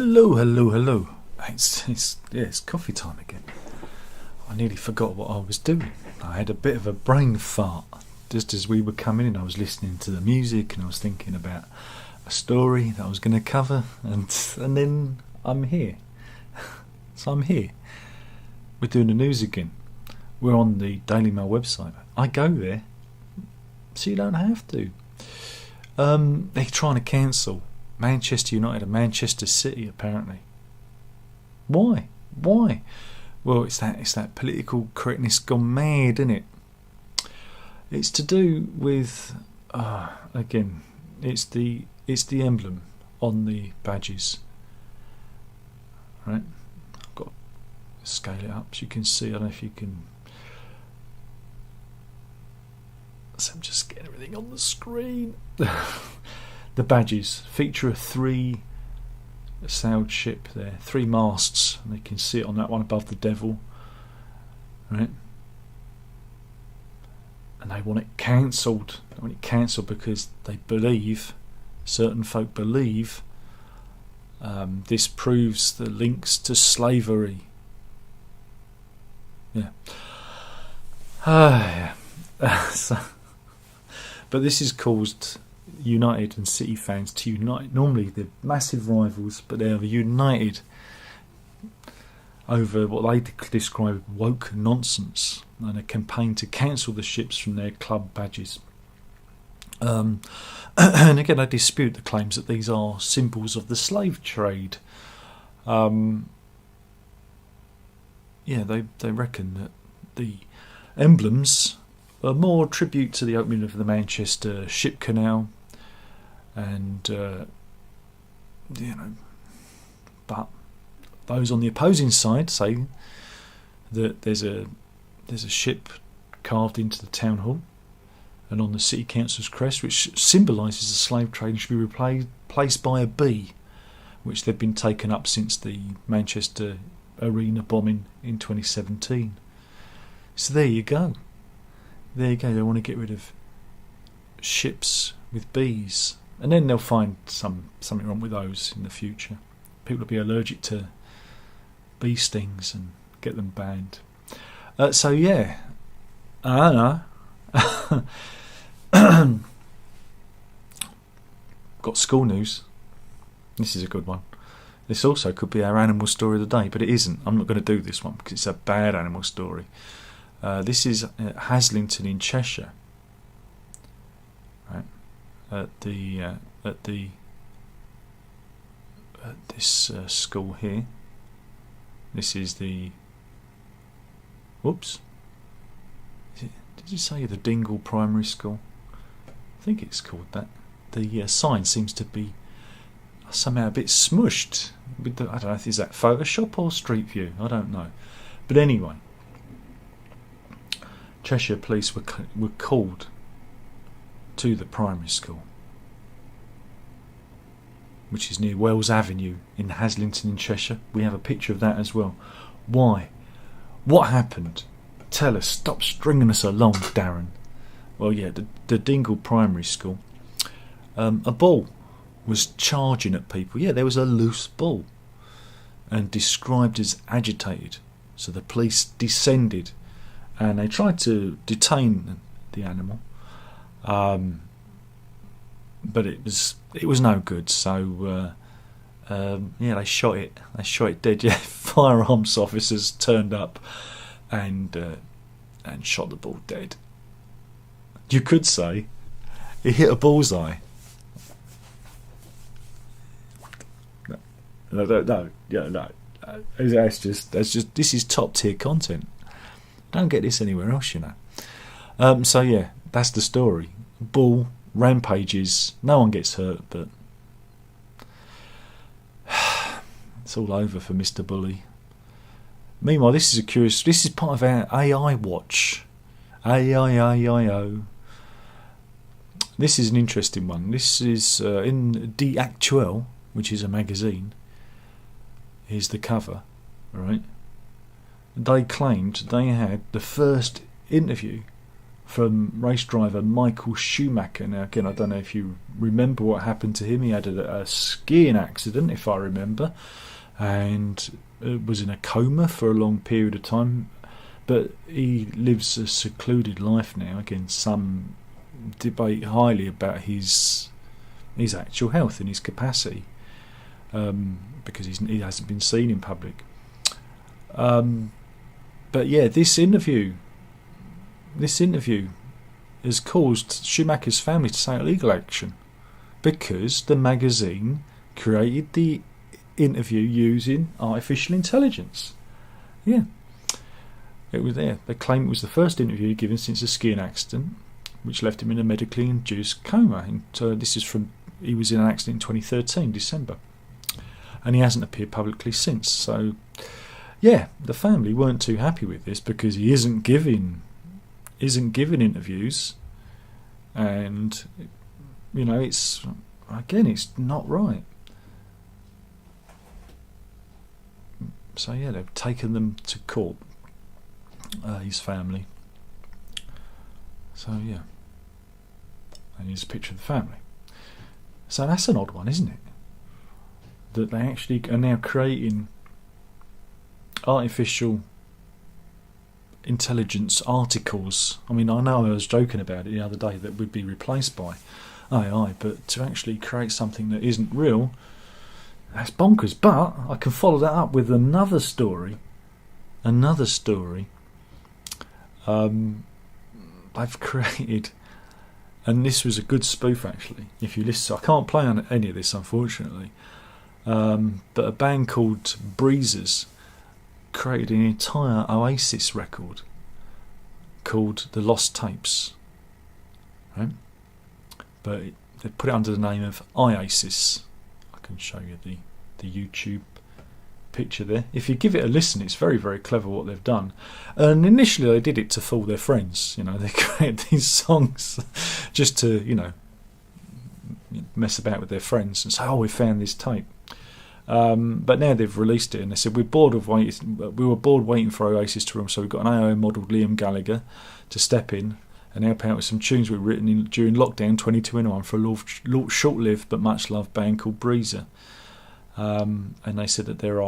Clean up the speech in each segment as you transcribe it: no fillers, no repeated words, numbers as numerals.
Hello, hello, hello. It's coffee time again. I nearly forgot what I was doing. I had a bit of a brain fart just as we were coming in. I was listening to the music and I was thinking about a story that I was going to cover, and then I'm here. So I'm here. We're doing the news again. We're on the Daily Mail website. I go there, so you don't have to. They're trying to cancel Manchester United and Manchester City, apparently. Why? Well, it's that political correctness gone mad, isn't it? It's to do with again, it's the emblem on the badges. Right? I've got to scale it up so you can see. I don't know if you can. So I'm just getting everything on the screen. The badges feature a three-sailed ship there, 3 masts, and you can see it on that one above the devil, right? And they want it cancelled. They want it cancelled because they believe, certain folk believe, this proves the links to slavery. Yeah. But this has caused United and City fans to unite. Normally they're massive rivals, but they're united over what they describe woke nonsense and a campaign to cancel the ships from their club badges. And again, they dispute the claims that these are symbols of the slave trade. They reckon that the emblems are more tribute to the opening of the Manchester Ship Canal, and but those on the opposing side say that there's a ship carved into the town hall and on the city council's crest, which symbolises the slave trade and should be replaced by a bee, which they've been taken up since the Manchester Arena bombing in 2017. So there you go. They want to get rid of ships with bees, and then they'll find something wrong with those in the future. People will be allergic to bee stings and get them banned. So yeah, I don't know. Got school news. This is a good one. This also could be our animal story of the day, but it isn't. I'm not going to do this one because it's a bad animal story. This is at Haslington in Cheshire, right? At this school here. This is the. Whoops. Did you say the Dingle Primary School? I think it's called that. The sign seems to be somehow a bit smushed. I don't know if is that Photoshop or Street View. I don't know, but anyway. Cheshire police were called to the primary school, which is near Wells Avenue in Haslington in Cheshire. We have a picture of that as well. Why? What happened? Tell us. Stop stringing us along, Darren. Well, yeah, the Dingle Primary School. A ball was charging at people. Yeah, there was a loose ball, and described as agitated. So the police descended. And they tried to detain the animal, but it was no good. So they shot it. They shot it dead. Yeah, firearms officers turned up and shot the bull dead. You could say it hit a bullseye. No. That's just this is top tier content. Don't get this anywhere else, you know. So yeah, that's the story. Bull rampages. No one gets hurt, but it's all over for Mr. Bully. Meanwhile, this is part of our AI watch. AIAIO. This is an interesting one. This is in Die Actuel, which is a magazine. Here's the cover, right? They claimed they had the first interview from race driver Michael Schumacher. Now, again, I don't know if you remember what happened to him. He had a skiing accident, if I remember, and was in a coma for a long period of time. But he lives a secluded life now. Again, some debate highly about his actual health and his capacity, because he hasn't been seen in public. But yeah, this interview has caused Schumacher's family to take legal action, because the magazine created the interview using artificial intelligence. Yeah, it was there. They claim it was the first interview given since a skiing accident, which left him in a medically induced coma. And he was in an accident in 2013, December, and he hasn't appeared publicly since. So, yeah, the family weren't too happy with this, because he isn't giving interviews, and it's not right. So yeah, they've taken them to court, his family. So yeah, and here's a picture of the family. So that's an odd one, isn't it? That they actually are now creating artificial intelligence articles. I mean, I know I was joking about it the other day that would be replaced by AI, but to actually create something that isn't real, that's bonkers. But I can follow that up with another story. I've created, and this was a good spoof actually. If you listen, I can't play on any of this unfortunately, but a band called Breezers created an entire Oasis record called The Lost Tapes, right? But they put it under the name of Oasis. I can show you the YouTube picture there. If you give it a listen, it's very, very clever what they've done. And initially they did it to fool their friends. They created these songs just to mess about with their friends and say, oh, we found this tape. But now they've released it, and they said we were bored waiting for Oasis to run, so we've got an AI modelled Liam Gallagher to step in and help out with some tunes we've written during lockdown 2021 for a short-lived but much-loved band called Breezer. And they said that there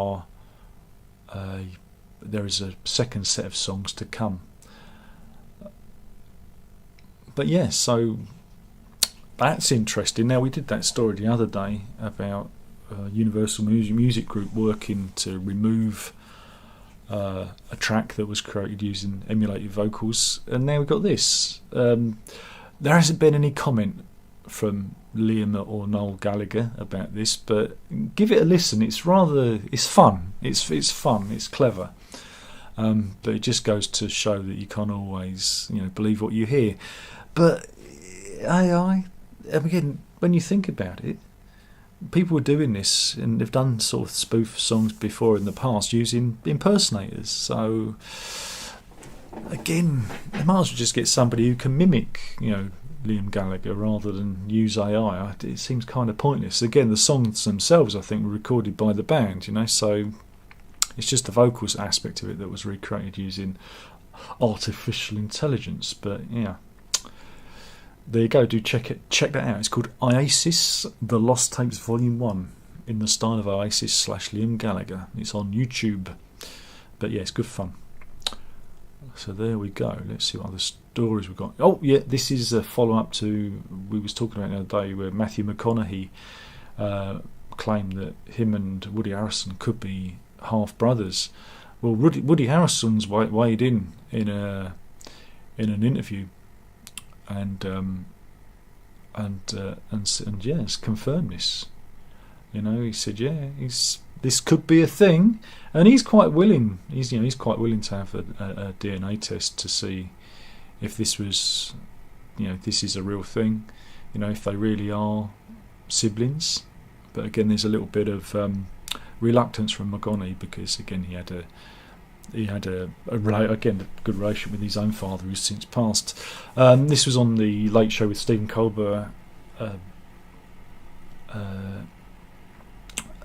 is a second set of songs to come. But yeah, so that's interesting. Now, we did that story the other day about Universal Music Group working to remove a track that was created using emulated vocals, and now we've got this. There hasn't been any comment from Liam or Noel Gallagher about this, but give it a listen. It's fun. It's fun. It's clever. But it just goes to show that you can't always believe what you hear. But AI, again, when you think about it, people were doing this, and they've done sort of spoof songs before in the past using impersonators. So again, they might as well just get somebody who can mimic, Liam Gallagher rather than use AI. It seems kind of pointless. Again, the songs themselves, I think, were recorded by the band, so it's just the vocals aspect of it that was recreated using artificial intelligence. But yeah, there you go. Do check that out. It's called Oasis, The Lost Tapes Volume 1, in the style of Oasis / Liam Gallagher. It's on YouTube. But yeah, it's good fun. So there we go. Let's see what other stories we've got. Oh yeah, this is a follow-up to we was talking about the other day, where Matthew McConaughey claimed that him and Woody Harrelson could be half brothers. Well, Woody Harrelson's weighed in an interview, and yes, confirmed this. He said, yeah, this could be a thing, and he's quite willing. He's quite willing to have a DNA test to see if this was, this is a real thing. If they really are siblings. But again, there's a little bit of reluctance from McConaughey, because again he had a good relationship with his own father, who's since passed. This was on the Late Show with Stephen Colbert.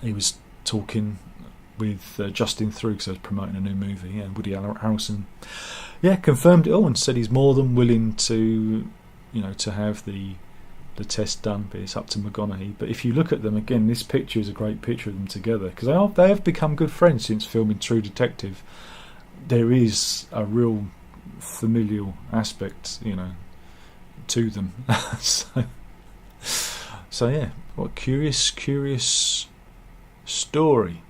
He was talking with Justin Through, because I was promoting a new movie, and Woody Harrelson, confirmed it all and said he's more than willing to, to have the test done, but it's up to McGonaghy. But if you look at them again, this picture is a great picture of them together, because they have become good friends since filming True Detective. There is a real familial aspect, to them. so yeah, what curious story.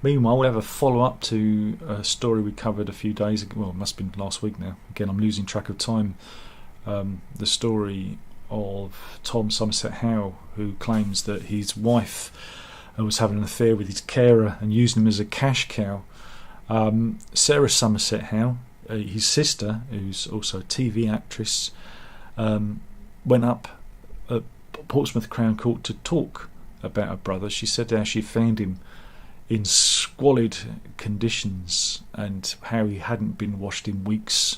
Meanwhile, we'll have a follow-up to a story we covered a few days ago. Well, it must have been last week now. Again, I'm losing track of time. The story of Tom Somerset Howe, who claims that his wife was having an affair with his carer and using him as a cash cow. Sarah Somerset Howe, his sister, who's also a TV actress, went up at Portsmouth Crown Court to talk about her brother. She said how she found him in squalid conditions and how he hadn't been washed in weeks.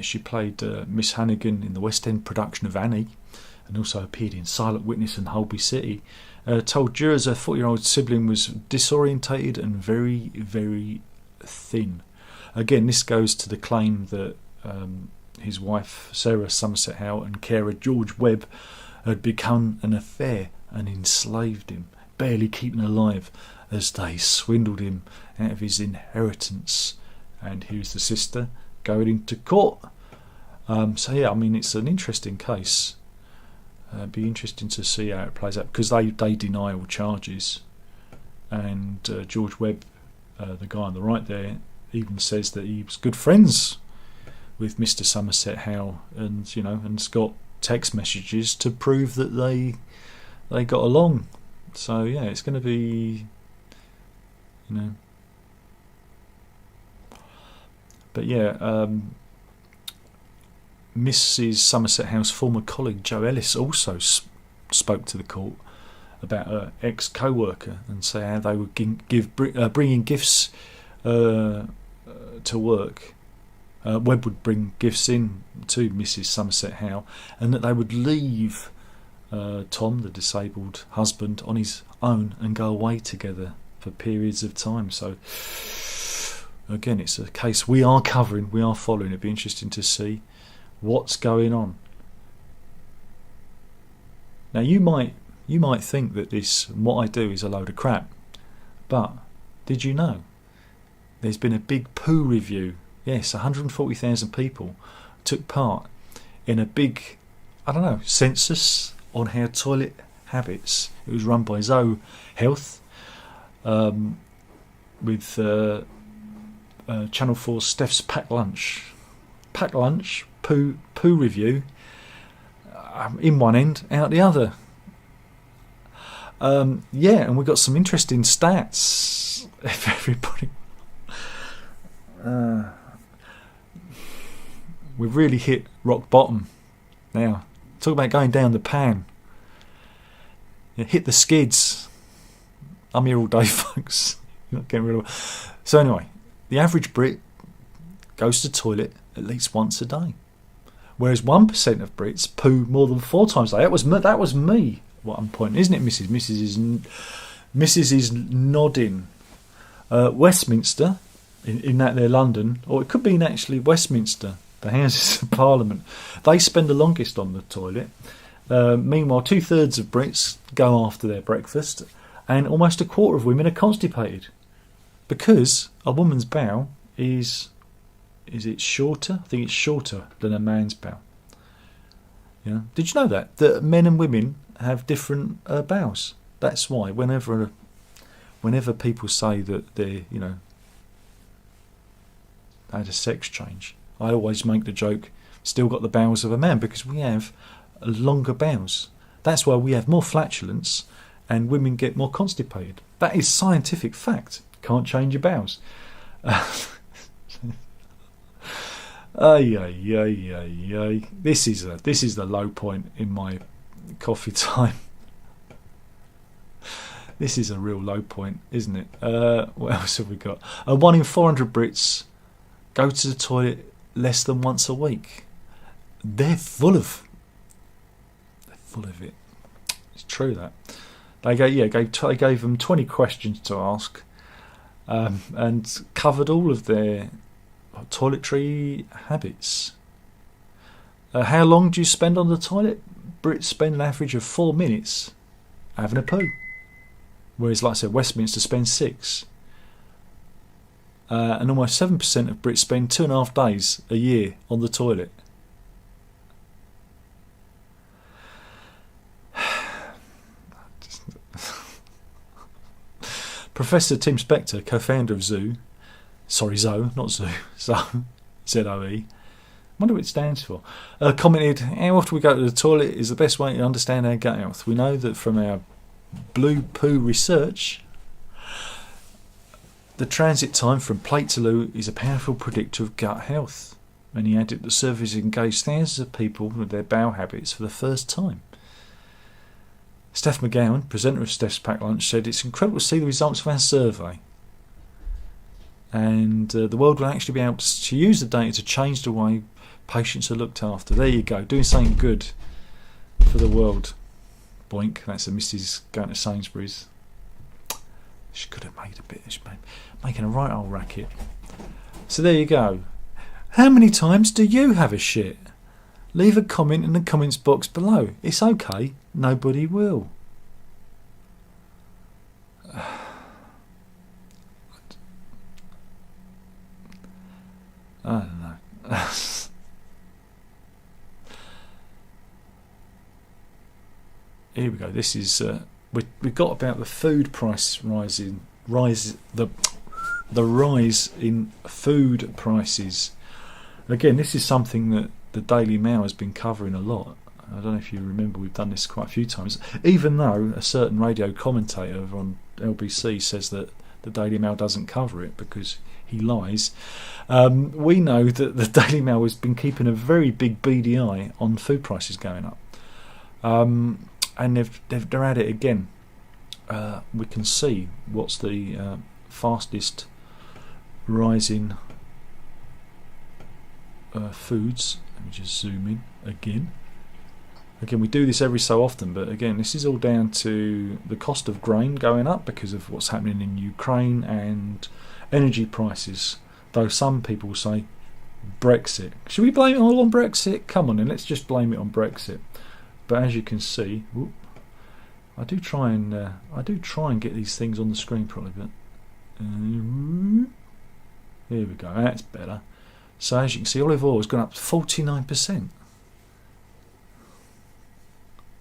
She played Miss Hannigan in the West End production of Annie, and also appeared in Silent Witness and Holby City. Told jurors her 40-year-old sibling was disorientated and very, very thin. Again, this goes to the claim that his wife, Sarah Somerset Howe, and carer George Webb had begun an affair and enslaved him, barely keeping alive, as they swindled him out of his inheritance. And here's the sister going into court. It's an interesting case. It'd be interesting to see how it plays out, because they deny all charges, and George Webb, the guy on the right there, even says that he was good friends with Mr. Somerset Howe, and's got text messages to prove that they got along. So yeah, it's going to be, but yeah. Mrs. Somerset Howe's former colleague Jo Ellis also spoke to the court about her ex-co-worker and say how they would bringing gifts to work. Webb would bring gifts in to Mrs. Somerset Howe, and that they would leave Tom, the disabled husband, on his own and go away together for periods of time. So again, it's a case we are covering, we are following. It'd be interesting to see what's going on. Now you might think that what I do is a load of crap, but did you know there's been a big poo review? Yes, 140,000 people took part in a big, census on how toilet habits. It was run by Zoe Health, with Channel 4 Steph's Packed Lunch, poo review, in one end, out the other. And we've got some interesting stats. If everybody, we've really hit rock bottom now. Talk about going down the pan. Hit the skids. I'm here all day, folks. You're not getting rid of it. So anyway, the average Brit goes to the toilet at least once a day, whereas 1% of Brits poo more than 4 times a day. That was me. What I'm pointing, isn't it, Mrs. Mrs. is nodding. Westminster, in that they're London, or it could be in actually Westminster, the Houses of Parliament. They spend the longest on the toilet. Meanwhile, 2/3 of Brits go after their breakfast, and almost a quarter of women are constipated, because a woman's bowel is it shorter? I think it's shorter than a man's bowel. Did you know that men and women have different bowels? That's why whenever people say that they had a sex change, I always make the joke, still got the bowels of a man, because we have longer bowels. That's why we have more flatulence and women get more constipated. That is scientific fact. Can't change your bowels. This is the low point in my coffee time. This is a real low point, isn't it? What else have we got? 1 in 400 Brits go to the toilet less than once a week. They're full of full of it. It's true that they gave them 20 questions to ask, and covered all of their toiletry habits. How long do you spend on the toilet? Brits spend an average of 4 minutes having a poo, whereas, like I said, Westminster spends 6. And almost 7% of Brits spend 2.5 days a year on the toilet. Professor Tim Spector, co-founder of Zoe, not Zoo, Zoe, wonder what it stands for, commented, how often we go to the toilet is the best way to understand our gut health. We know that from our blue poo research, the transit time from plate to loo is a powerful predictor of gut health. And he added that the surveys engaged thousands of people with their bowel habits for the first time. Steph McGowan, presenter of Steph's Packed Lunch, said it's incredible to see the results of our survey. And the world will actually be able to use the data to change the way patients are looked after. There you go, doing something good for the world. Boink, that's a Mrs. going to Sainsbury's. She could have made a bit, making a right old racket. So there you go. How many times do you have a shit? Leave a comment in the comments box below. It's okay, nobody will. I don't know. Here we go. This is we've got about the food price the rise in food prices. Again, this is something that the Daily Mail has been covering a lot. I don't know if you remember, we've done this quite a few times. Even though a certain radio commentator on LBC says that the Daily Mail doesn't cover it because he lies, we know that the Daily Mail has been keeping a very big beady eye on food prices going up. And they're at it again. We can see what's the fastest rising foods. Let me just zoom in again. Again, we do this every so often, but again, this is all down to the cost of grain going up because of what's happening in Ukraine and energy prices. Though some people say Brexit. Should we blame it all on Brexit? Come on then, let's just blame it on Brexit. But as you can see, I do try and get these things on the screen properly. But here we go. That's better. So as you can see, olive oil has gone up 49%.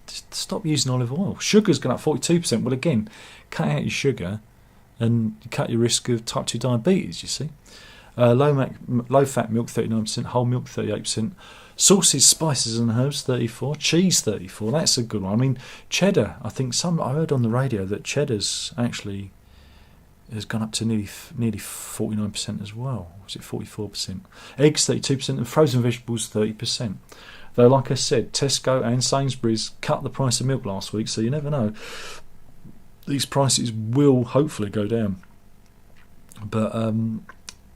Just stop using olive oil. Sugar's gone up 42%. Well, again, cut out your sugar and you cut your risk of type 2 diabetes, you see. Low-fat milk, 39%. Whole milk, 38%. Sauces, spices and herbs, 34%. Cheese, 34%. That's a good one. I mean, cheddar, I heard on the radio that cheddar's actually has gone up to nearly 49% as well. Was it 44%? Eggs, 32%, and frozen vegetables, 30%. Though, like I said, Tesco and Sainsbury's cut the price of milk last week, so you never know. These prices will hopefully go down. But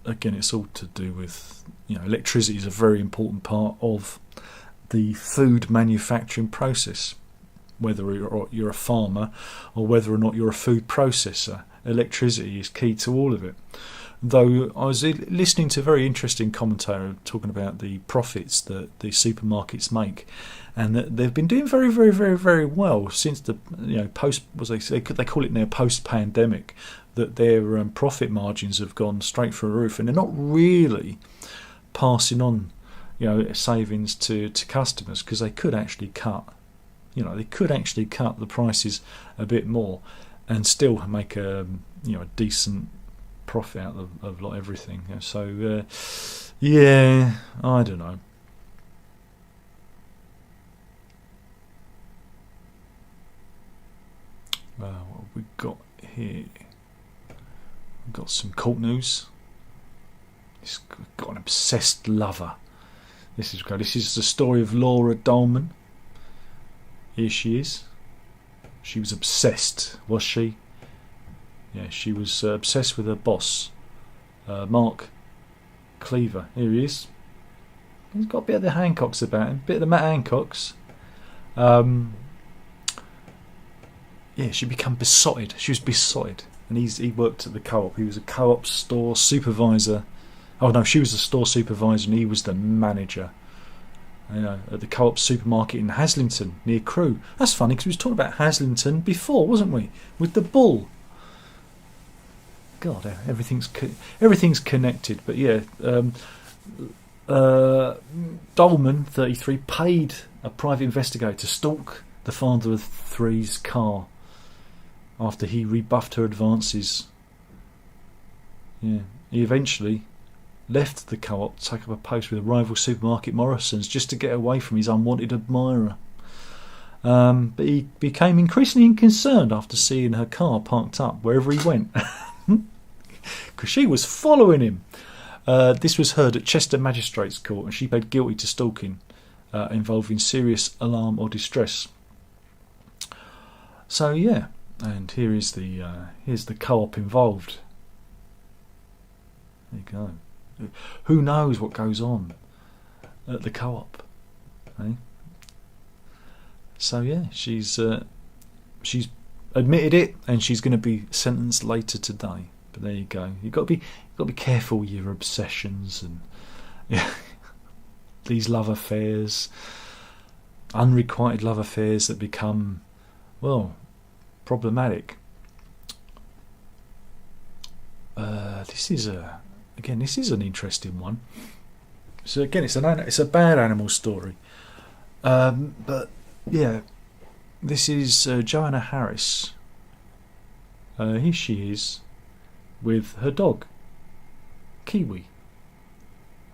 again, it's all to do with, electricity is a very important part of the food manufacturing process. Whether you're a farmer or whether or not you're a food processor, electricity is key to all of it. Though I was listening to a very interesting commentator talking about the profits that the supermarkets make, and that they've been doing very, very, very, very well since the post, they call it now post-pandemic, that their profit margins have gone straight through the roof, and they're not really passing on savings to customers because they could actually cut the prices a bit more and still make a decent profit out of like everything. So I don't know. What have we got here? We've got some cult news. It's got an obsessed lover. This is the story of Laura Dolman. Here she is. She was obsessed, was she? Yeah, she was obsessed with her boss, Mark Cleaver. Here he is. He's got a bit of the Hancocks about him, a bit of the Matt Hancocks. yeah, she became besotted. She was besotted, and he worked at the co-op. He was a co-op store supervisor. Oh no, she was the store supervisor, and he was the manager. You know, at the co-op supermarket in Haslington near Crewe. That's funny because we was talking about Haslington before, wasn't we? With the bull. God, everything's connected. But yeah, Dolman, 33, paid a private investigator to stalk the father of three's car after he rebuffed her advances. Yeah, he eventually left the co-op to take up a post with a rival supermarket, Morrison's, just to get away from his unwanted admirer. But he became increasingly concerned after seeing her car parked up wherever he went, because she was following him. This was heard at Chester Magistrates Court, and she pled guilty to stalking involving serious alarm or distress. So yeah, and here's the co-op involved. There you go. Who knows what goes on at the co-op? Eh? So yeah, she's admitted it, and she's going to be sentenced later today. But there you go. You've got to be careful with your obsessions and these love affairs, unrequited love affairs that become, well, problematic. This is an interesting one. So again, it's a bad animal story. But yeah, this is Joanna Harris. Here she is with her dog, Kiwi.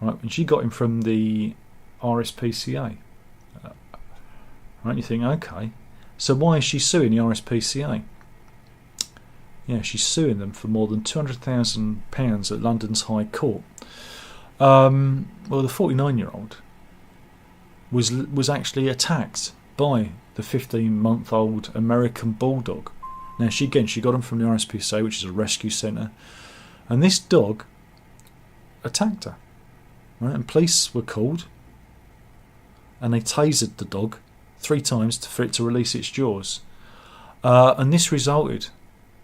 Right, and she got him from the RSPCA. Right, you think, okay, so why is she suing the RSPCA? Yeah, she's suing them for more than £200,000 at London's High Court. Well, the 49-year-old was actually attacked by the 15-month-old American bulldog. Now, she got him from the RSPCA, which is a rescue centre, and this dog attacked her. Right, and police were called, and they tasered the dog 3 times for it to release its jaws, and this resulted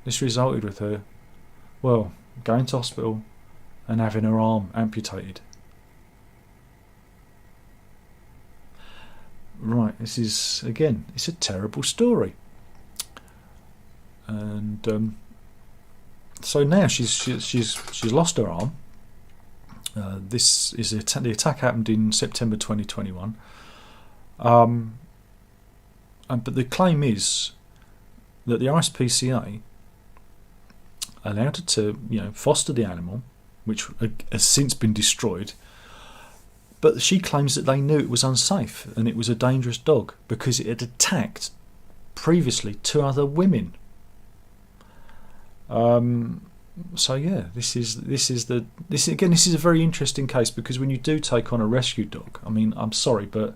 with her, well, going to hospital and having her arm amputated. Right, this is, again, it's a terrible story. And so now she's lost her arm. This is the attack happened in September 2021. But the claim is that the RSPCA allowed her to, foster the animal, which has since been destroyed. But she claims that they knew it was unsafe and it was a dangerous dog because it had attacked previously 2 other women. So yeah, this is a very interesting case, because when you do take on a rescue dog, I mean, I'm sorry, but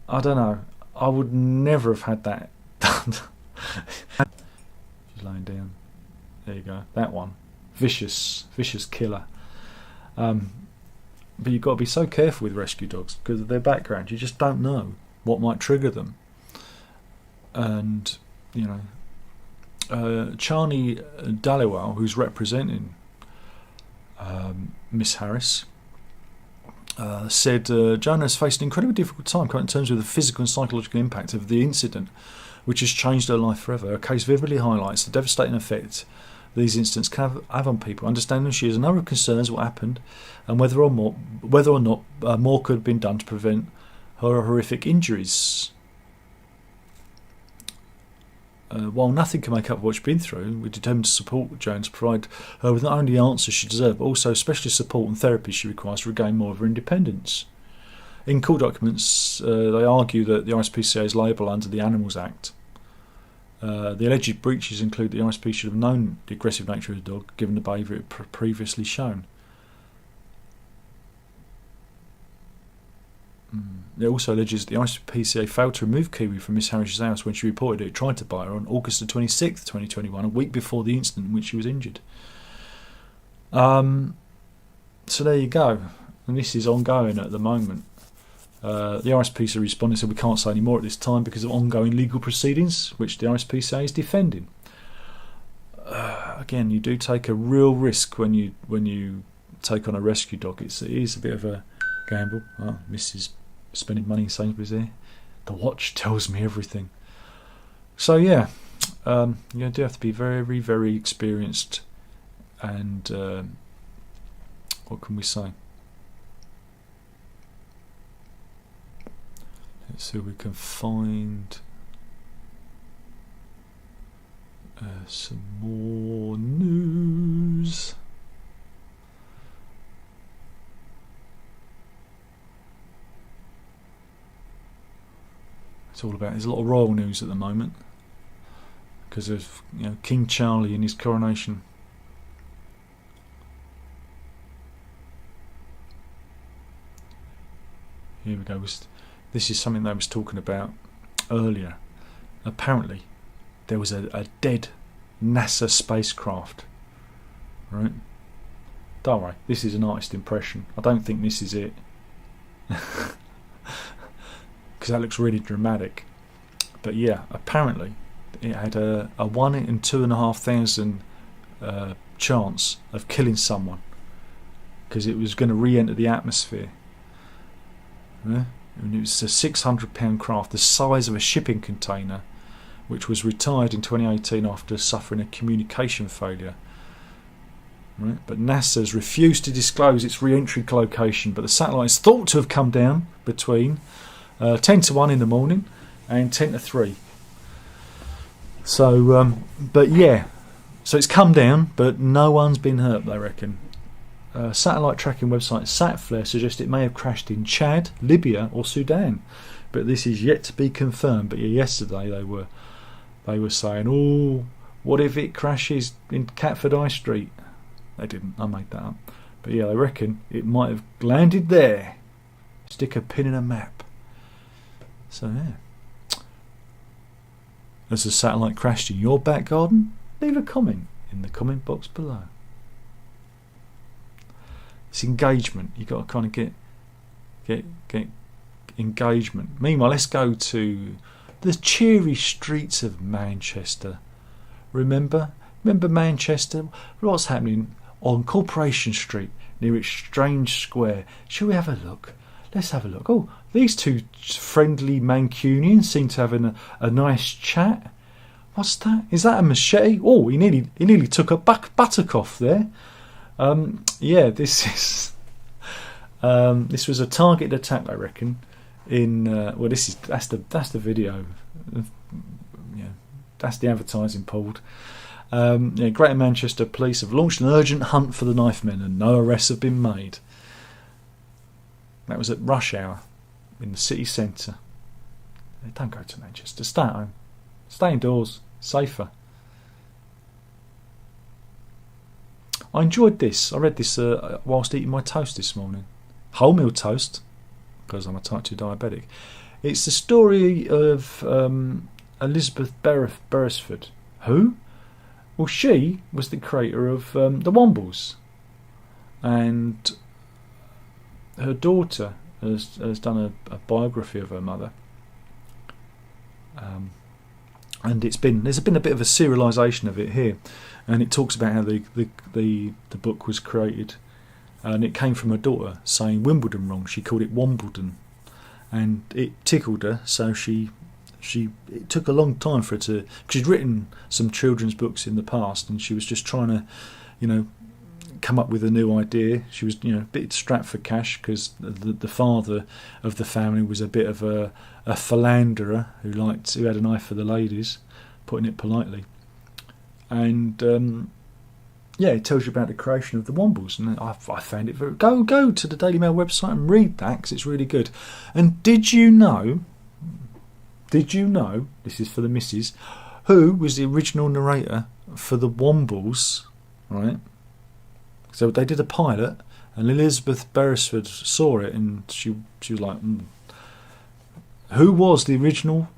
I don't know, I would never have had that done. She's laying down. There you go. That one, vicious killer. But you've got to be so careful with rescue dogs because of their background. You just don't know what might trigger them. And Charney Dhaliwal, who's representing Miss Harris, said Joanna has faced an incredibly difficult time in terms of the physical and psychological impact of the incident, which has changed her life forever. Her case vividly highlights the devastating effect these incidents can have on people. Understanding she has a number of concerns what happened and whether or not more could have been done to prevent her horrific injuries. While nothing can make up for what she's been through, we're determined to support Joan to provide her with not only the answers she deserves, but also specialist support and therapy she requires to regain more of her independence. In court documents, they argue that the RSPCA is liable under the Animals Act. The alleged breaches include the RSP should have known the aggressive nature of the dog, given the behaviour it previously shown. It also alleges that the RSPCA failed to remove Kiwi from Miss Harris's house when she reported it tried to bite her on August the 26th, 2021, a week before the incident in which she was injured. So there you go. And this is ongoing at the moment. The RSPCA responded and said we can't say any more at this time because of ongoing legal proceedings, which the RSPCA is defending. Again, you do take a real risk when you take on a rescue dog. It is a bit of a gamble. Oh, Mrs. spending money in Sainsbury's here. The watch tells me everything. So yeah, you do have to be very, very experienced, and what can we say? Let's see if we can find some more news. It's all about. There's a lot of royal news at the moment because of King Charlie and his coronation. Here we go. This is something that I was talking about earlier. Apparently, there was a dead NASA spacecraft. Right? Don't worry. This is an artist impression. I don't think this is it. Because that looks really dramatic. But yeah, apparently it had a 1 in 2,500 chance of killing someone because it was going to re-enter the atmosphere. Yeah? And it was a 600-pound craft the size of a shipping container, which was retired in 2018 after suffering a communication failure. Right? But NASA has refused to disclose its re-entry location, but the satellite is thought to have come down between 10 to 1 in the morning and 10 to 3. So, but yeah, so it's come down, but no one's been hurt, they reckon. Satellite tracking website Satflare suggests it may have crashed in Chad, Libya or Sudan, but this is yet to be confirmed. But yeah, yesterday they were saying, oh, what if it crashes in Catford High Street? They didn't, I made that up. But yeah, they reckon it might have landed there. Stick a pin in a map. So yeah. Has the satellite crashed in your back garden? Leave a comment in the comment box below. It's engagement. You've got to kind of get engagement. Meanwhile, let's go to the cheery streets of Manchester. Remember Manchester? What's happening on Corporation Street near Exchange Square? Shall we have a look? Let's have a look. Oh, these two friendly Mancunians seem to have a nice chat. What's that? Is that a machete? Oh, he nearly took a buttock off there. Yeah, this was a targeted attack, I reckon. That's the video. Yeah, that's the advertising pulled. Greater Manchester Police have launched an urgent hunt for the knife men, and no arrests have been made. That was at rush hour in the city centre. Don't go to Manchester. Stay at home. Stay indoors. Safer. I enjoyed this. I read this whilst eating my toast this morning. Wholemeal toast, because I'm a type 2 diabetic. It's the story of Elizabeth Beresford. Who? Well, she was the creator of the Wombles. And her daughter has done a biography of her mother. And there's been a bit of a serialisation of it here. And it talks about how the book was created, and it came from her daughter saying Wimbledon wrong. She called it Wombledon, and it tickled her. So it took a long time for her to. Cause she'd written some children's books in the past, and she was just trying to, come up with a new idea. She was, a bit strapped for cash because the father of the family was a bit of a philanderer who had an eye for the ladies, putting it politely. And it tells you about the creation of the Wombles, and I found it very. Go to the Daily Mail website and read that because it's really good. And did you know? This is for the missus. Who was the original narrator for the Wombles? Right. So they did a pilot, and Elizabeth Beresford saw it, and she was like, "Who was the original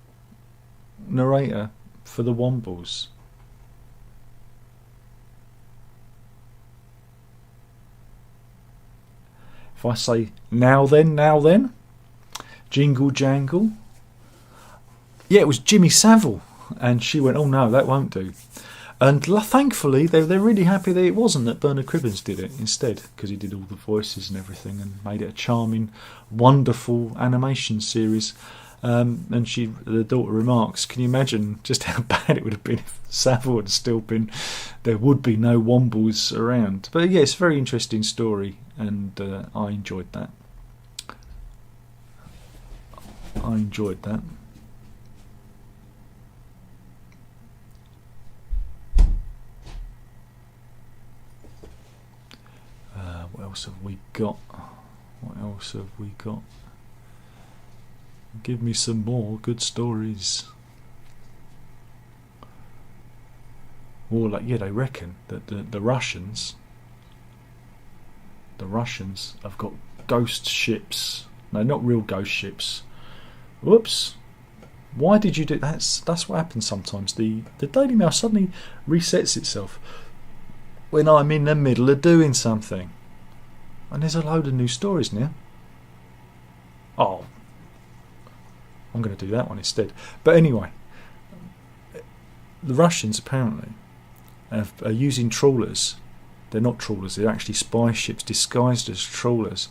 narrator for the Wombles?" If I say now then, Jingle Jangle. Yeah, it was Jimmy Savile. And she went, oh no, that won't do. And thankfully, they're really happy that it wasn't, that Bernard Cribbins did it instead, because he did all the voices and everything and made it a charming, wonderful animation series. And the daughter remarks, can you imagine just how bad it would have been if Savile had still been, there would be no Wombles around. But yeah, it's a very interesting story, and I enjoyed that. What else have we got? Give me some more good stories. Or they reckon that the Russians have got ghost ships. No, not real ghost ships. Whoops. Why did you do that? That's what happens sometimes. The Daily Mail suddenly resets itself when I'm in the middle of doing something. And there's a load of new stories now. Oh, I'm going to do that one instead. But anyway, the Russians apparently are using trawlers. They're not trawlers, they're actually spy ships disguised as trawlers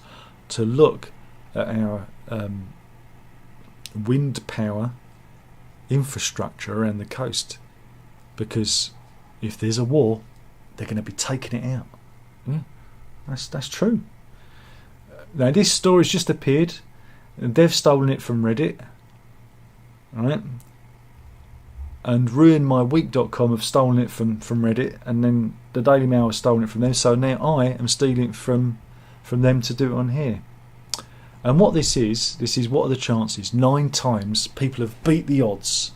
to look at our wind power infrastructure around the coast. Because if there's a war, they're going to be taking it out. Yeah. That's true. Now this story's just appeared, and they've stolen it from Reddit, right? And ruinmyweek.com have stolen it from Reddit, and then the Daily Mail has stolen it from them. So now I am stealing it from them to do it on here. And what this is what are the chances? 9 times people have beat the odds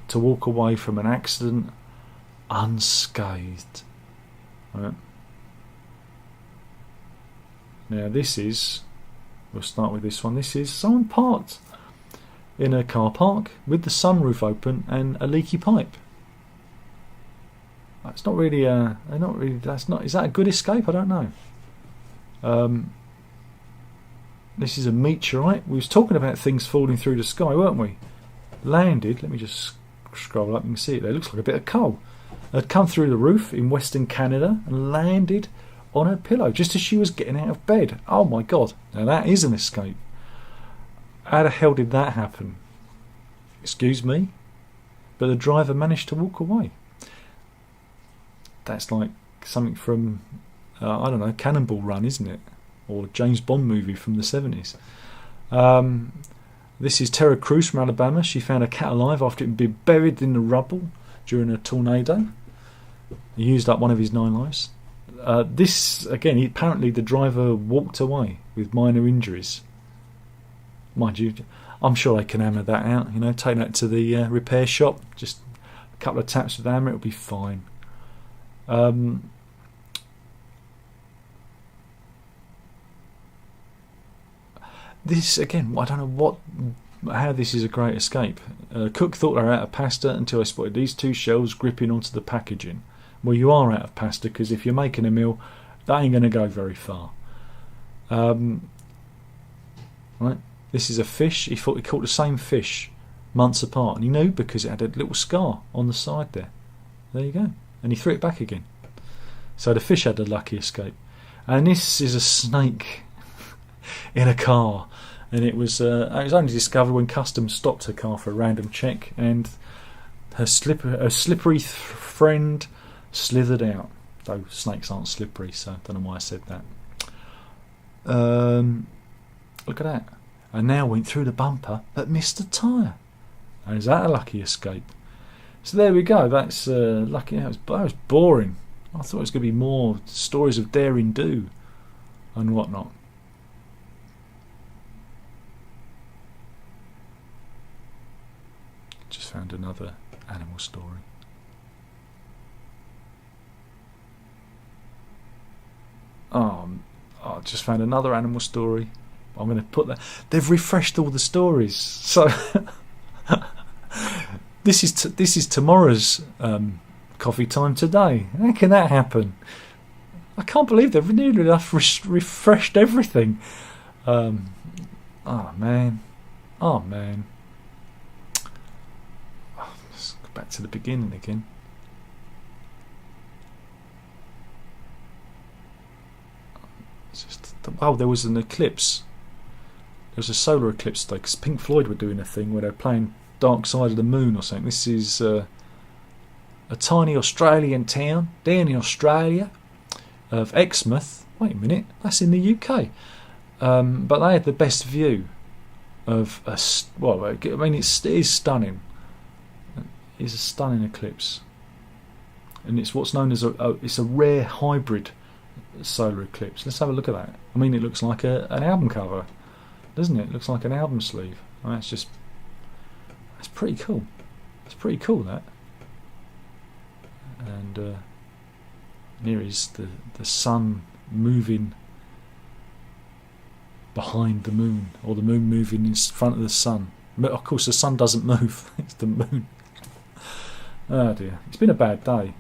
to walk away from an accident unscathed. Right? Now we'll start with this one. This is someone parked in a car park with the sunroof open and a leaky pipe. That's not really is that a good escape? I don't know. This is a meteorite. We was talking about things falling through the sky, weren't we? Landed, let me just scroll up and see it there. It looks like a bit of coal. It had come through the roof in Western Canada and landed on her pillow just as she was getting out of bed. Oh my god, now that is an escape. How the hell did that happen? Excuse me? But the driver managed to walk away. That's like something from I don't know, Cannonball Run, isn't it? Or James Bond movie from the 70s. This is Tara Cruz from Alabama. She found a cat alive after it had been buried in the rubble during a tornado. He used up one of his 9 lives. This, again, apparently the driver walked away with minor injuries. Mind you, I'm sure they can hammer that out, take that to the repair shop, just a couple of taps with the hammer, it'll be fine. This, again, I don't know how this is a great escape. Cook thought they were out of pasta until I spotted these 2 shells gripping onto the packaging. Well, you are out of pasta, because if you're making a meal, that ain't going to go very far. Right, this is a fish. He thought he caught the same fish months apart, and he knew because it had a little scar on the side there. There you go. And he threw it back again. So the fish had a lucky escape. And this is a snake in a car, and it was only discovered when customs stopped her car for a random check, and her slippery friend slithered out. Though snakes aren't slippery, so I don't know why I said that. Look at that. And now went through the bumper but missed a tyre. And is that a lucky escape? So there we go. That's lucky. That was boring. I thought it was going to be more stories of daring do and whatnot. Just found another animal story. I just found another animal story. I'm going to put that. They've refreshed all the stories, so this is tomorrow's coffee time today. How can that happen? I can't believe they've nearly enough refreshed everything. Oh man, Oh man. Let's go back to the beginning again. It's just, well, there was an eclipse. There was a solar eclipse today because Pink Floyd were doing a thing where they're playing Dark Side of the Moon or something. This is a tiny Australian town down in Australia of Exmouth. Wait a minute, that's in the UK. But they had the best view of a. Well, I mean, it is stunning. It's a stunning eclipse, and it's what's known as it's a rare hybrid solar eclipse. Let's have a look at that. I mean, it looks like an album cover, doesn't it? It looks like an album sleeve. I mean, that's pretty cool. It's pretty cool, that. And here is the sun moving behind the moon, or the moon moving in front of the sun. But of course the sun doesn't move, it's the moon. Oh dear, it's been a bad day.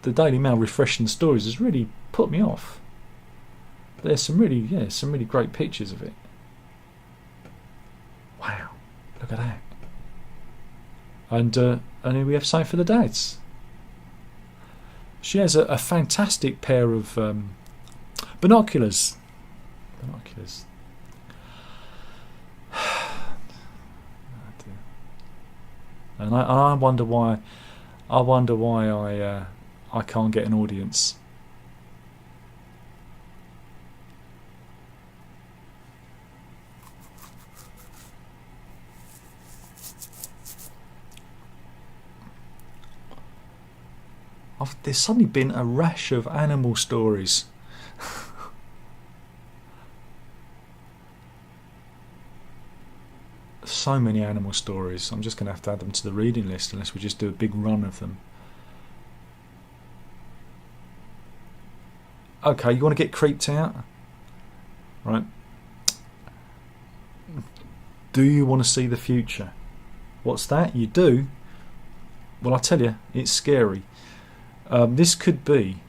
The Daily Mail refreshing stories has really put me off. There's some really great pictures of it. Wow, look at that. And here we have something for the dads. She has a fantastic pair of binoculars. And I wonder why. I can't get an audience. There's suddenly been a rash of animal stories. So many animal stories. I'm just going to have to add them to the reading list unless we just do a big run of them. Okay, you want to get creeped out? Right. Do you want to see the future? What's that? You do? Well, I tell you, it's scary. This could be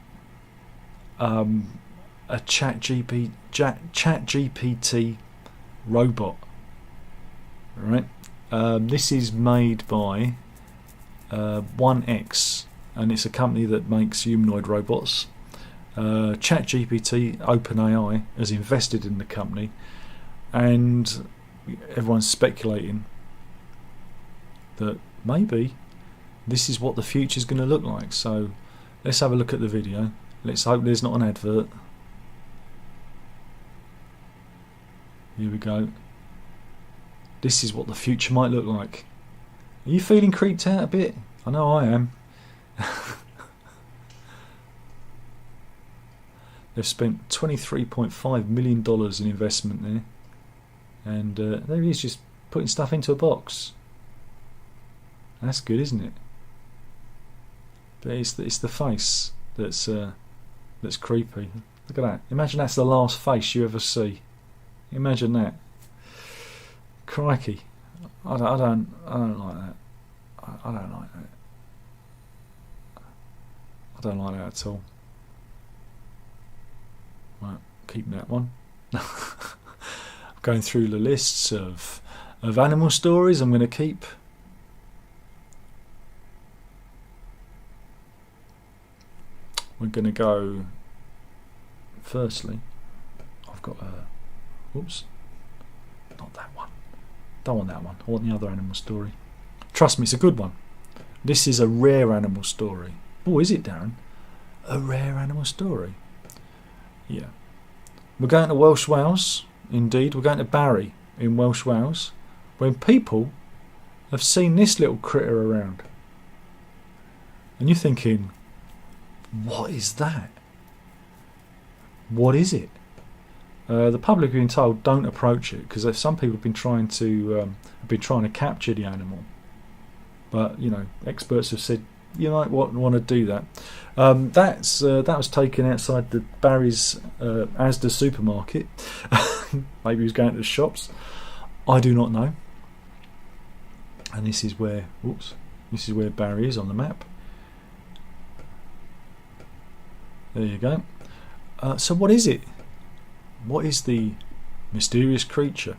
a ChatGPT robot. Right. This is made by 1X, and it's a company that makes humanoid robots. ChatGPT, OpenAI, has invested in the company, and everyone's speculating that maybe this is what the future is going to look like. So let's have a look at the video. Let's hope there's not an advert. Here we go. This is what the future might look like. Are you feeling creeped out a bit? I know I am. They've spent $23.5 million in investment there, and there he is, just putting stuff into a box. That's good, isn't it? But it's the face that's creepy. Look at that. Imagine that's the last face you ever see. Imagine that. Crikey. I don't like that. I don't like that. I don't like that at all. Right, keep that one. I'm going through the lists of animal stories I'm going to keep. We're going to go. Firstly, I've got a. Oops, not that one. Don't want that one. I want the other animal story. Trust me, it's a good one. This is a rare animal story. Oh, is it, Darren? A rare animal story. Yeah. We're going to Welsh Wales. Indeed, we're going to Barry in Welsh Wales, when people have seen this little critter around. And you're thinking, what is that? What is it? The public have been told don't approach it, because some people have been trying to capture the animal, but experts have said you might want to do that. That was taken outside the Barry's Asda supermarket. Maybe he was going to the shops. I do not know. And this is where Barry is on the map. There you go. So what is it? What is the mysterious creature?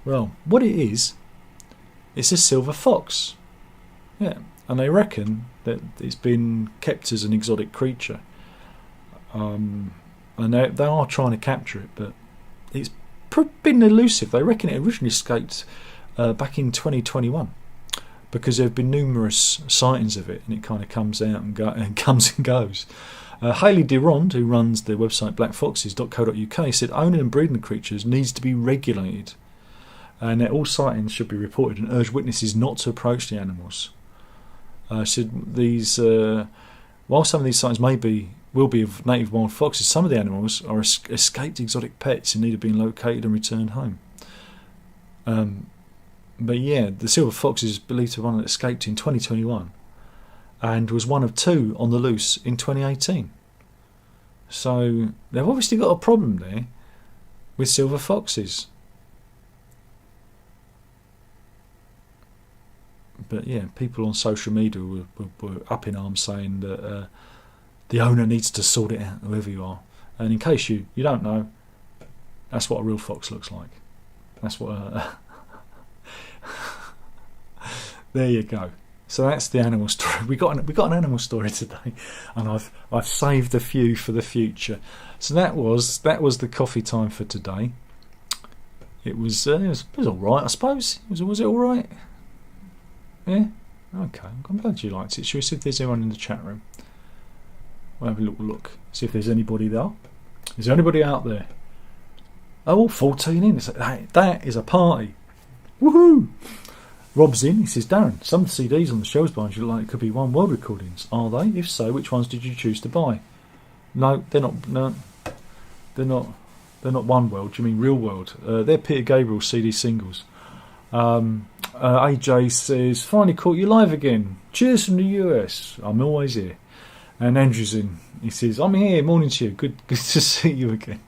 Well, what it is, it's a silver fox. Yeah, and they reckon that it's been kept as an exotic creature. And they are trying to capture it, but it's been elusive. They reckon it originally escaped back in 2021 because there have been numerous sightings of it, and it kind of comes out and comes and goes. Hayley Durand, who runs the website blackfoxes.co.uk, said owning and breeding the creatures needs to be regulated, and that all sightings should be reported, and urged witnesses not to approach the animals. While some of these sightings will be of native wild foxes, some of the animals are escaped exotic pets in need of being located and returned home. But yeah, the silver fox is believed to have one that escaped in 2021 and was one of 2 on the loose in 2018. So they've obviously got a problem there with silver foxes. But yeah, people on social media were up in arms saying that the owner needs to sort it out, whoever you are. And in case you don't know, that's what a real fox looks like. That's what there you go. So that's the animal story. We got an animal story today, and I've saved a few for the future. So that was the coffee time for today. It was all right, I suppose. Was it all right? Yeah. Okay. I'm glad you liked it. Shall we see if there's anyone in the chat room? We'll have a little look. See if there's anybody there. Is there anybody out there? Oh, 14 in. Hey, that is a party. Woohoo! Rob's in. He says, Darren, some of the CDs on the shelves behind you look like it could be One World recordings. Are they? If so, which ones did you choose to buy? No, they're not. No, they're not. They're not One World. Do you mean Real World? They're Peter Gabriel CD singles. AJ says, finally caught you live again. Cheers from the US. I'm always here. And Andrew's in. He says, I'm here. Morning to you. Good to see you again.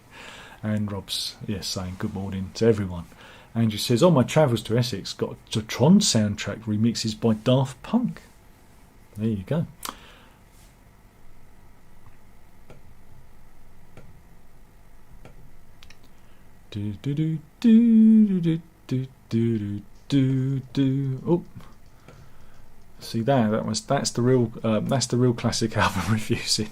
And Rob's saying good morning to everyone. Andrew says, on my travels to Essex, got a Tron soundtrack remixes by Daft Punk. There you go. Do do do do do do do do do. Oh, see that's the real classic album reviews in.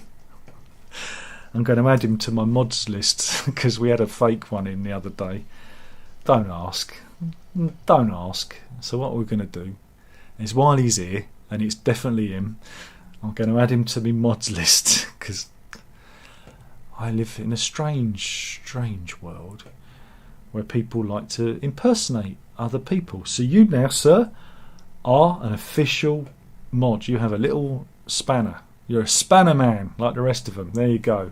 I'm going to add him to my mods list because we had a fake one in the other day. Don't ask. So what we're going to do is, while he's here, and it's definitely him, I'm going to add him to my mods list because I live in a strange world where people like to impersonate other people. So you now, sir, are an official mod. You have a little spanner. You're a spanner man like the rest of them. There you go.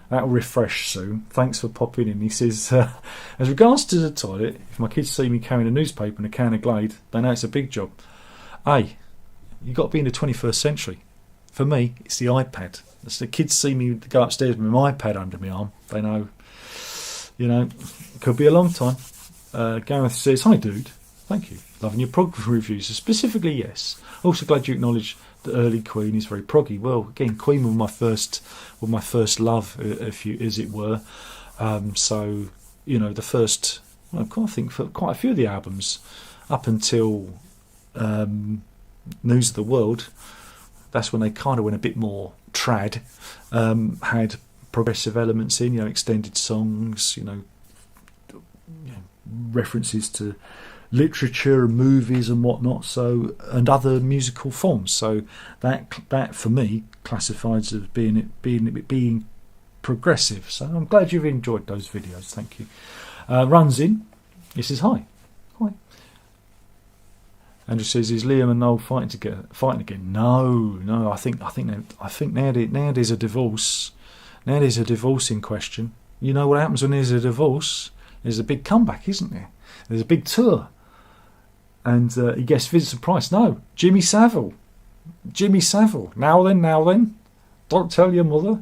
That'll refresh soon. Thanks for popping in. He says, as regards to the toilet, if my kids see me carrying a newspaper and a can of Glade, they know it's a big job. Hey, you've got to be in the 21st century. For me, it's the iPad. As the kids see me go upstairs with my iPad under my arm, they know, it could be a long time. Gareth says, hi dude, thank you. Loving your prog reviews. Specifically, yes. Also glad you acknowledge that early Queen is very proggy. Well, again, Queen were my first love, as it were. So, the first, I think for quite a few of the albums, up until News of the World, that's when they kind of went a bit more trad, had progressive elements in, extended songs, references to literature and movies and whatnot, and other musical forms. So that for me classifies as being progressive. So I'm glad you've enjoyed those videos. Thank you. Runs in. He says hi. Andrew says, is Liam and Noel fighting again? No. I think now there's a divorce. Now there's a divorce in question. You know what happens when there's a divorce? There's a big comeback, isn't there? There's a big tour. And he guessed Vincent Price. No, Jimmy Savile. Now then. Don't tell your mother.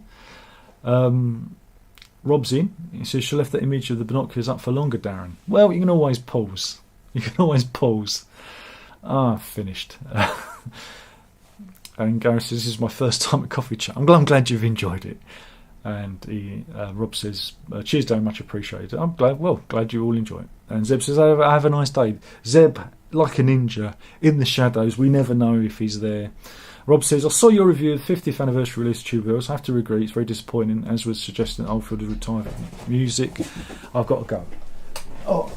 Rob's in. He says, she left the image of the binoculars up for longer, Darren. Well, you can always pause. Finished. And Gareth says, this is my first time at Coffee Chat. I'm glad you've enjoyed it. And Rob says, cheers, Darren, much appreciated. I'm glad you all enjoy it. And Zeb says, have a nice day. Zeb, like a ninja, in the shadows. We never know if he's there. Rob says, I saw your review of the 50th anniversary release of Tube Girls. I have to agree, it's very disappointing, as was suggesting that Oldfield had retired from music. I've got to go. Oh.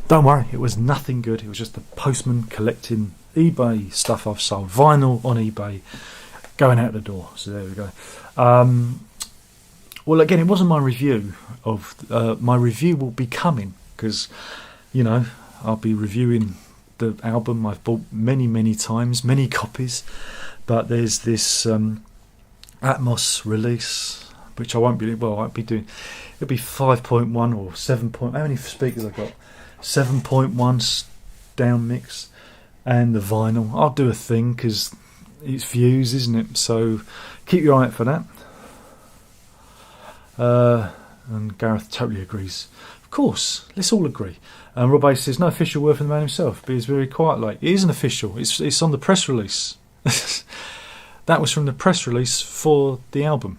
Don't worry, it was nothing good. It was just the postman collecting eBay stuff I've sold. Vinyl on eBay going out the door. So there we go. Well, again, it wasn't my review of... my review will be coming because, you know, I'll be reviewing the album I've bought many times, many copies. But there's this Atmos release, which I won't be doing. It'll be 5.1 or 7. How many speakers I've got? 7.1 down mix and the vinyl. I'll do a thing because it's views, isn't it? So keep your eye out for that. And Gareth totally agrees. Of course, let's all agree. And Rob Ace says no official word from the man himself, but he's very quiet. Like it isn't official. It's on the press release. That was from the press release for the album.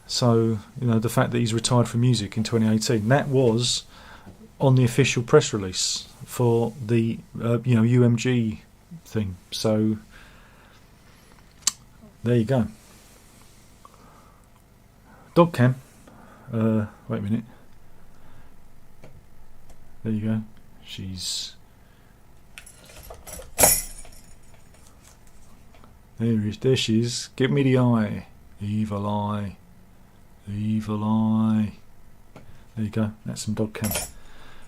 So you know the fact that he's retired from music in 2018. That was on the official press release for the UMG thing. So there you go. Dog cam. Wait a minute. There you go. She's there. She is. Give me the eye. Evil eye. Evil eye. There you go. That's some dog cam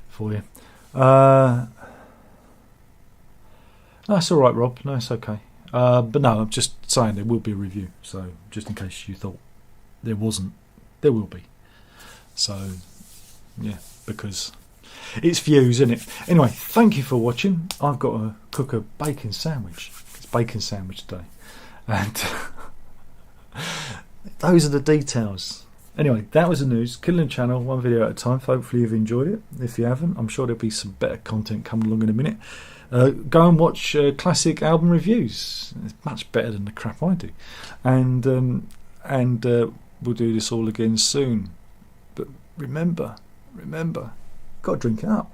for you. No, it's all right, Rob. No, it's okay. But no, I'm just saying there will be a review. So just in case you thought there wasn't, there will be. So yeah, because it's views, isn't it? Anyway, thank you for watching. I've got to cook a bacon sandwich. It's bacon sandwich day, and those are the details. Anyway, that was the news. Killing Channel, one video at a time. Hopefully you've enjoyed it. If you haven't, I'm sure there'll be some better content coming along in a minute. Go and watch classic album reviews. It's much better than the crap I do. And we'll do this all again soon. But remember, got to drink it up.